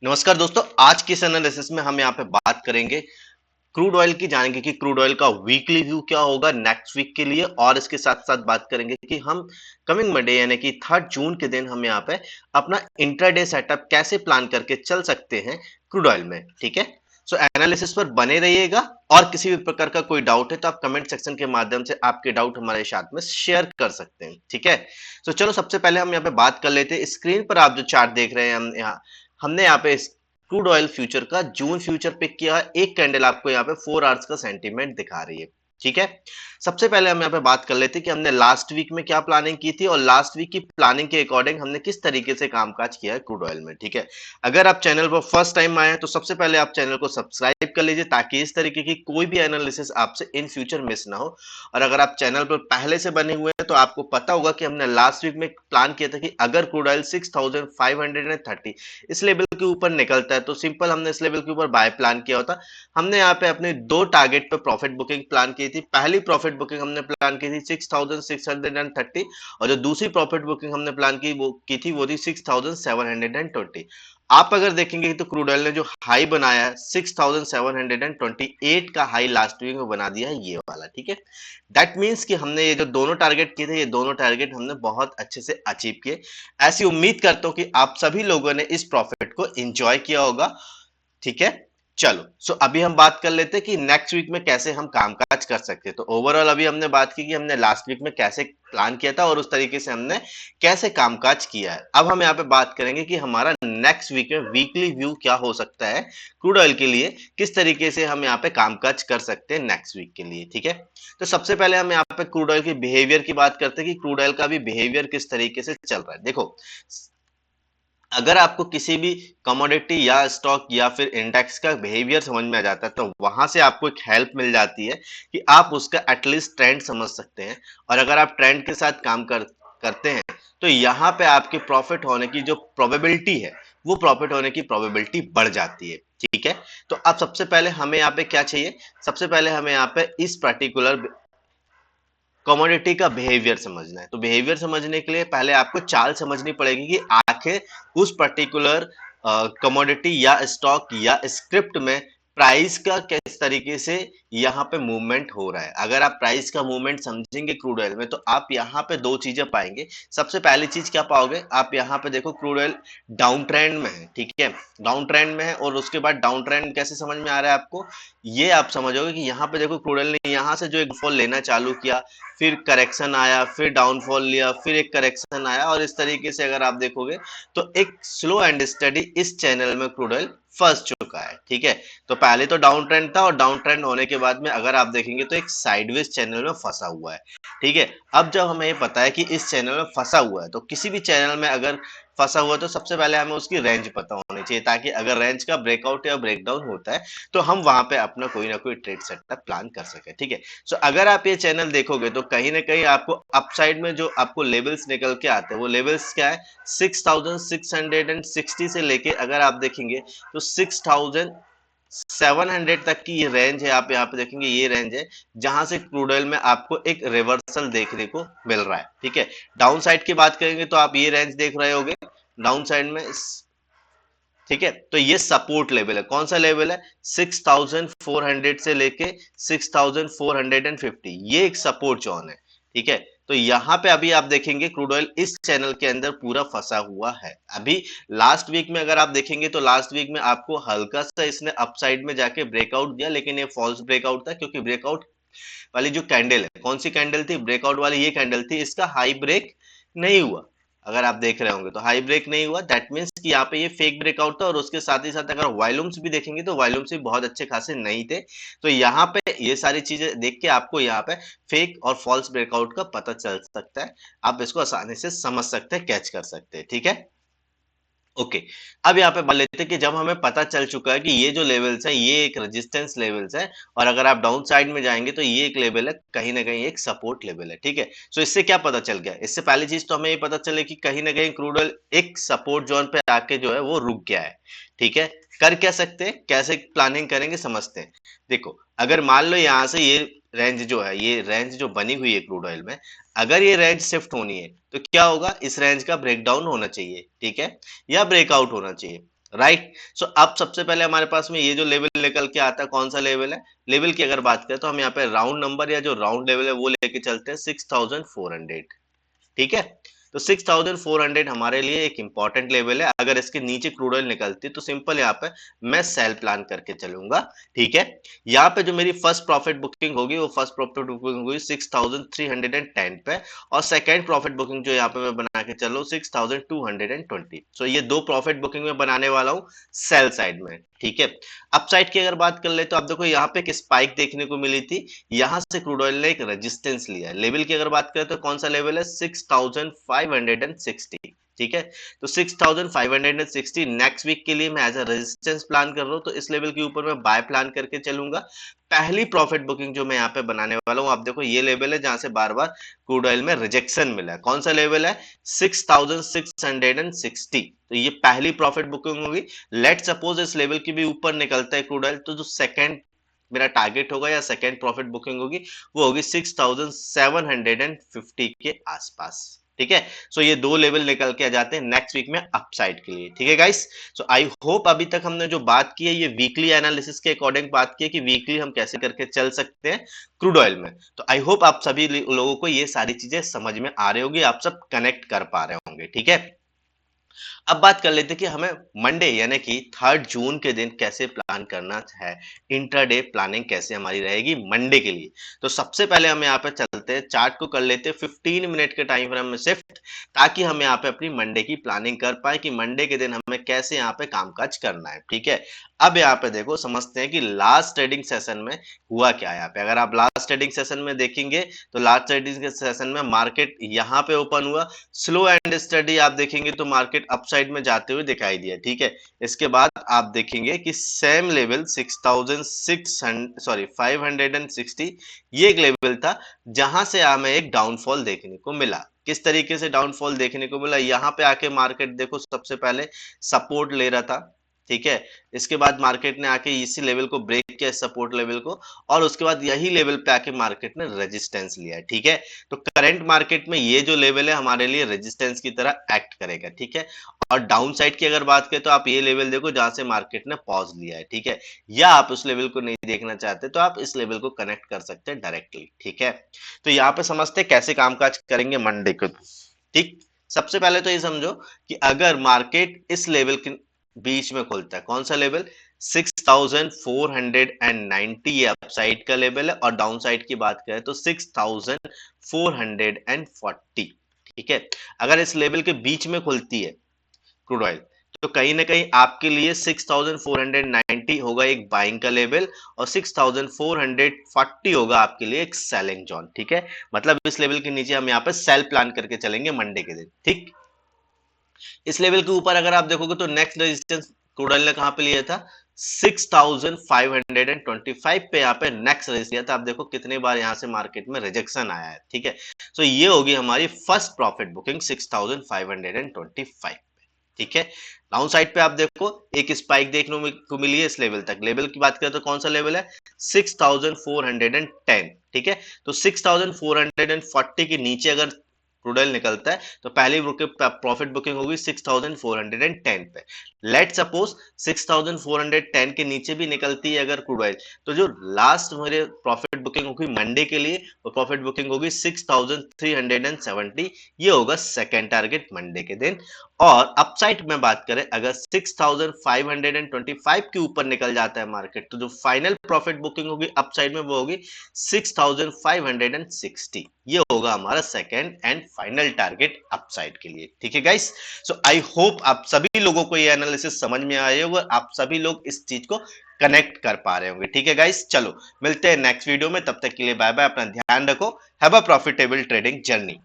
नमस्कार दोस्तों, आज के इस एनालिसिस में हम यहाँ पे बात करेंगे क्रूड ऑयल की। जानेंगे कि क्रूड ऑयल का वीकली व्यू क्या होगा नेक्स्ट वीक के लिए, और इसके साथ साथ बात करेंगे कि हम कमिंग मंडे यानी कि 3 जून के दिन हम यहाँ पे अपना इंट्राडे सेटअप कैसे प्लान करके चल सकते हैं क्रूड ऑयल में। ठीक है, सो एनालिसिस पर बने रहिएगा, और किसी भी प्रकार का कोई डाउट है तो आप कमेंट सेक्शन के माध्यम से आपके डाउट हमारे साथ में शेयर कर सकते हैं। ठीक है, तो चलो सबसे पहले हम यहाँ पे बात कर लेते हैं। स्क्रीन पर आप जो चार्ट देख रहे हैं, हमने यहाँ पे क्रूड ऑयल फ्यूचर का जून फ्यूचर पिक किया है। एक कैंडल आपको यहाँ पे 4 आवर्स का सेंटीमेंट दिखा रही है। ठीक है, सबसे पहले हम यहाँ पे बात कर लेते हैं कि हमने लास्ट वीक में क्या प्लानिंग की थी, और लास्ट वीक की प्लानिंग के अकॉर्डिंग हमने किस तरीके से कामकाज किया है क्रूड ऑयल में। ठीक है, अगर आप चैनल पर फर्स्ट टाइम आए हैं तो सबसे पहले आप चैनल को सब्सक्राइब कर लीजिए, ताकि इस तरीके की कोई भी एनालिसिस आपसे इन फ्यूचर मिस ना हो। और अगर आप चैनल पर पहले से बने हुए हैं तो आपको पता होगा कि हमने लास्ट वीक में प्लान किया था कि अगर क्रूड ऑयल 6530 इस लेवल के ऊपर निकलता है तो सिंपल हमने इस लेवल के ऊपर बाय प्लान किया होता। हमने यहाँ पे अपने दो टारगेट पे प्रॉफिट बुकिंग प्लान की थी। पहली प्रॉफिट बुकिंग हमने प्लान की थी 6630, और जो दूसरी प्रॉफिट बुकिंग हमने प्लान की थी वो थी 6720। आप अगर देखेंगे तो क्रूड ऑयल ने जो हाई बनाया है 6728 का हाई लास्ट वीक में बना दिया है, ये वाला। ठीक है, दैट मीन्स कि हमने ये जो दोनों टारगेट किए थे, ये दोनों टारगेट हमने बहुत अच्छे से अचीव किए। ऐसी उम्मीद करता हूं कि आप सभी लोगों ने इस प्रॉफिट को एंजॉय किया होगा। ठीक है, चलो सो अभी हम बात कर लेते हैं कि नेक्स्ट वीक में कैसे हम कामकाज कर सकते हैं। तो ओवरऑल अभी हमने बात की कि हमने लास्ट वीक में कैसे प्लान किया था और उस तरीके से हमने कैसे कामकाज किया है। अब हम यहाँ पे बात करेंगे कि हमारा नेक्स्ट वीक में वीकली व्यू क्या हो सकता है क्रूड ऑयल के लिए, किस तरीके से हम यहाँ पे कामकाज कर सकते हैं नेक्स्ट वीक के लिए। ठीक है, तो सबसे पहले हम यहाँ पे क्रूड ऑयल के बिहेवियर की बात करते हैं कि क्रूड ऑयल का भी बिहेवियर किस तरीके से चल रहा है। देखो, अगर आपको किसी भी कमोडिटी या स्टॉक या फिर इंडेक्स का बिहेवियर समझ में आ जाता है तो वहां से आपको एक हेल्प मिल जाती है कि आप उसका एटलीस्ट ट्रेंड समझ सकते हैं। और अगर आप ट्रेंड के साथ काम करते हैं तो यहाँ पे आपके प्रॉफिट होने की जो प्रोबेबिलिटी है, वो प्रॉफिट होने की प्रोबेबिलिटी बढ़ जाती है। ठीक है, तो अब सबसे पहले हमें यहाँ पे क्या चाहिए, सबसे पहले हमें यहाँ पे इस पर्टिकुलर कमोडिटी का बिहेवियर समझना है। तो बिहेवियर समझने के लिए पहले आपको चाल समझनी पड़ेगी कि आखिर उस पर्टिकुलर कमोडिटी या स्टॉक या स्क्रिप्ट में प्राइस का किस तरीके से यहाँ पे मूवमेंट हो रहा है। अगर आप प्राइस का मूवमेंट समझेंगे क्रूड ऑयल में तो आप यहाँ पे दो चीजें पाएंगे। सबसे पहली चीज क्या पाओगे, आप यहाँ पे देखो क्रूड ऑयल डाउन ट्रेंड में है। ठीक है, डाउन ट्रेंड में है, और उसके बाद डाउन ट्रेंड कैसे समझ में आ रहा है आपको, ये आप समझोगे कि यहाँ पे देखो क्रूड ऑयल ने यहाँ से जो एक फॉल लेना चालू किया, फिर करेक्शन आया, फिर डाउनफॉल लिया, फिर एक करेक्शन आया, और इस तरीके से अगर आप देखोगे तो एक स्लो एंड स्टडी इस चैनल में क्रूड ऑयल फंस चुका है। ठीक है, तो पहले तो डाउन ट्रेंड था, और डाउन ट्रेंड होने के बाद में अगर आप देखेंगे तो एक साइडवेज चैनल में फंसा हुआ है। ठीक है, अब जब हमें पता है कि इस चैनल में फंसा हुआ है तो किसी भी चैनल में अगर फंसा हुआ है तो सबसे पहले हमें उसकी रेंज पता होनी चाहिए, ताकि अगर रेंज का ब्रेकआउट या ब्रेकडाउन होता है तो हम वहां पे अपना कोई ना कोई ट्रेड सेटअप प्लान कर सके। ठीक है, सो अगर आप ये चैनल देखोगे तो कहीं ना कहीं आपको अपसाइड में जो आपको लेवल्स निकल के आते हैं वो लेवल्स क्या है, 6660 से लेके अगर आप देखेंगे तो 6700 तक की ये रेंज है। आप यहाँ पे देखेंगे ये रेंज है जहां से क्रूड ऑयल में आपको एक रिवर्सल देखने को मिल रहा है। ठीक है, डाउन साइड की बात करेंगे तो आप ये रेंज देख रहे होगे डाउन साइड में। ठीक है, तो ये सपोर्ट लेवल है। कौन सा लेवल है, 6400 से लेके 6450, ये एक सपोर्ट जोन है। ठीक है, तो यहां पे अभी आप देखेंगे क्रूड ऑयल इस चैनल के अंदर पूरा फंसा हुआ है। अभी लास्ट वीक में अगर आप देखेंगे तो लास्ट वीक में आपको हल्का सा इसने अपसाइड में जाके ब्रेकआउट दिया, लेकिन ये फॉल्स ब्रेकआउट था, क्योंकि ब्रेकआउट वाली जो कैंडल है, कौन सी कैंडल थी, ब्रेकआउट वाली ये कैंडल थी, इसका हाई ब्रेक नहीं हुआ। अगर आप देख रहे होंगे तो हाई ब्रेक नहीं हुआ, दैट मींस कि यहाँ पे ये फेक ब्रेकआउट था। और उसके साथ ही साथ अगर वॉल्यूम्स भी देखेंगे तो वॉल्यूम्स भी बहुत अच्छे खासे नहीं थे। तो यहाँ पे ये सारी चीजें देख के आपको यहाँ पे फेक और फॉल्स ब्रेकआउट का पता चल सकता है। आप इसको आसानी से समझ सकते हैं, कैच कर सकते हैं। ठीक है, ओके, अब यहाँ पे मान लेते हैं कि जब हमें पता चल चुका है कि ये जो लेवल्स है ये एक रेजिस्टेंस लेवल्स है, और अगर आप डाउन साइड में जाएंगे तो ये एक लेवल है, कहीं ना कहीं एक सपोर्ट लेवल है। ठीक है, सो इससे क्या पता चल गया, इससे पहली चीज तो हमें ये पता चले कि कहीं ना कहीं क्रूड ऑयल एक सपोर्ट जोन पे आके जो है वो रुक गया है। ठीक है, कर क्या सकते हैं, कैसे प्लानिंग करेंगे समझते हैं। देखो, अगर मान लो यहाँ से ये रेंज जो है, ये रेंज जो बनी हुई है क्रूड ऑयल में, अगर ये रेंज शिफ्ट होनी है तो क्या होगा, इस रेंज का ब्रेकडाउन होना चाहिए। ठीक है, या ब्रेकआउट होना चाहिए। राइट। सो अब सबसे पहले हमारे पास में ये जो लेवल निकल के आता है, कौन सा लेवल है? लेवल की अगर बात करें तो हम यहाँ पे राउंड नंबर या जो राउंड लेवल है वो लेके चलते हैं 6400। ठीक है, तो 6400 हमारे लिए एक इंपॉर्टेंट लेवल है। अगर इसके नीचे क्रूड ऑयल निकलती है तो सिंपल यहाँ पे मैं सेल प्लान करके चलूंगा। ठीक है, यहाँ पे जो मेरी फर्स्ट प्रॉफिट बुकिंग होगी वो फर्स्ट प्रॉफिट बुकिंग होगी 6310 पे, और सेकंड प्रॉफिट बुकिंग जो यहाँ पे मैं बना के चलो 6220। सो ये दो प्रॉफिट बुकिंग में बनाने वाला हूँ सेल साइड में। ठीक है, अपसाइड की अगर बात कर ले तो आप देखो यहाँ पे एक स्पाइक देखने को मिली थी, यहां से क्रूड ऑयल ने एक रेजिस्टेंस लिया है। लेवल की अगर बात करें तो कौन सा लेवल है? 6560। ठीक है, तो 6560 नेक्स्ट वीक के लिए मैं एज अ रेजिस्टेंस प्लान कर रहा हूं, तो इस लेवल के ऊपर मैं बाय प्लान करके चलूंगा। पहली प्रॉफिट बुकिंग जो मैं यहाँ पे बनाने वाला हूं, आप देखो ये लेवल है जहां से बार बार क्रूड ऑयल में रिजेक्शन मिला है। कौन सा लेवल है? 6660। तो ये पहली प्रॉफिट बुकिंग होगी। लेट सपोज इस लेवल की भी ऊपर निकलता है क्रूड ऑयल, तो जो सेकंड मेरा टारगेट होगा या सेकंड प्रॉफिट बुकिंग होगी वो होगी 6750 के आसपास। ठीक है, सो ये दो लेवल निकल के आ जाते हैं नेक्स्ट वीक में अपसाइड के लिए। ठीक है गाइस, सो आई होप अभी तक हमने जो बात की है ये वीकली एनालिसिस के अकॉर्डिंग बात की है कि वीकली हम कैसे करके चल सकते हैं क्रूड ऑयल में। तो आई होप आप सभी लोगों को ये सारी चीजें समझ में आ रही होगी, आप सब कनेक्ट कर पा रहे होंगे। ठीक है, अब बात कर लेते हैं कि हमें मंडे यानी कि 3 जून के दिन कैसे प्लान करना है, इंट्राडे प्लानिंग कैसे हमारी रहेगी मंडे के लिए। तो सबसे पहले हम यहाँ पे चलते हैं, चार्ट को कर लेते हैं 15 मिनट के टाइम फ्रेम में शिफ्ट, ताकि हम यहाँ पे अपनी मंडे की प्लानिंग कर पाए कि मंडे के दिन हमें कैसे यहाँ पे कामकाज करना है। ठीक है, अब यहाँ पे देखो समझते हैं कि लास्ट ट्रेडिंग सेशन में हुआ क्या है। यहाँ पे अगर आप लास्ट ट्रेडिंग सेशन में देखेंगे तो लास्ट ट्रेडिंग सेशन में मार्केट यहाँ पे ओपन हुआ, स्लो एंड स्टडी आप देखेंगे तो मार्केट अपसाइड में जाते हुए दिखाई दिया। ठीक है, इसके बाद आप देखेंगे कि सेम लेवल 560 ये एक लेवल था जहां से हमें एक डाउनफॉल देखने को मिला। किस तरीके से डाउनफॉल देखने को मिला? यहाँ पे आके मार्केट देखो सबसे पहले सपोर्ट ले रहा था। ठीक है, इसके बाद मार्केट ने आके इसी लेवल को ब्रेक किया, सपोर्ट लेवल को, और उसके बाद यही लेवल पे आके मार्केट ने रेजिस्टेंस लिया। ठीक है, तो करंट मार्केट में ये जो लेवल है हमारे लिए रेजिस्टेंस की तरह एक्ट करेगा। ठीक है, और डाउन साइड की अगर बात करें तो आप ये लेवल देखो जहां से मार्केट ने पॉज लिया है। ठीक है, या आप उस लेवल को नहीं देखना चाहते तो आप इस लेवल को कनेक्ट कर सकते हैं डायरेक्टली। ठीक है, तो यहाँ पे समझते हैं कैसे कामकाज करेंगे मंडे को। ठीक, सबसे पहले तो ये समझो कि अगर मार्केट इस लेवल के बीच में खुलता है, कौन सा लेवल? 6490 ये अपसाइड का लेवल है, और डाउन साइड की बात करें तो 6440। ठीक है, अगर इस लेवल के बीच में खुलती है क्रूड ऑयल तो कहीं ना कहीं आपके लिए 6490 होगा एक बाइंग का लेवल, और 6440 होगा आपके लिए एक सेलिंग जोन। ठीक है, मतलब इस लेवल के नीचे हम यहाँ पे सेल प्लान करके चलेंगे मंडे के दिन। ठीक, इस लेवल के ऊपर अगर आप देखोगे तो नेक्स्ट रेजिस्टेंस क्रूड ऑयल ने कहां पे लिया था? 6525 पे यहाँ पे नेक्स्ट रेजिस्टेंस लिया था। आप देखो कितने बार यहाँ से मार्केट में रिजेक्शन आया है। ठीक है, सो ये होगी हमारी फर्स्ट प्रॉफिट बुकिंग 6525। ठीक है, डाउन साइड पे आप देखो एक स्पाइक देखने को मिली है इस लेवल तक। लेवल की बात करें तो कौन सा लेवल है? 6410। ठीक है, तो 6440 के नीचे अगर क्रूड ऑयल निकलता है तो पहली प्रॉफिट बुकिंग होगी 6410 पे। लेट सपोज 6410 के नीचे भी निकलती है अगर क्रूड ऑयल, तो जो लास्ट मेरे प्रॉफिट बुकिंग होगी मंडे के लिए वो प्रॉफिट बुकिंग होगी 6370। ये होगा सेकेंड टारगेट मंडे के दिन। और अपसाइड में बात करें अगर 6525 के ऊपर निकल जाता है मार्केट तो जो फाइनल प्रॉफिट बुकिंग होगी अपसाइड में वो होगी 6560। ये होगा हमारा second and final target upside के लिए। ठीक है गाइस, सो आई होप आप सभी लोगों को ये एनालिसिस समझ में आया होगा, आप सभी लोग इस चीज को कनेक्ट कर पा रहे होंगे। ठीक है गाइस, चलो मिलते हैं नेक्स्ट वीडियो में, तब तक के लिए बाय बाय, अपना ध्यान रखो, have a profitable trading journey.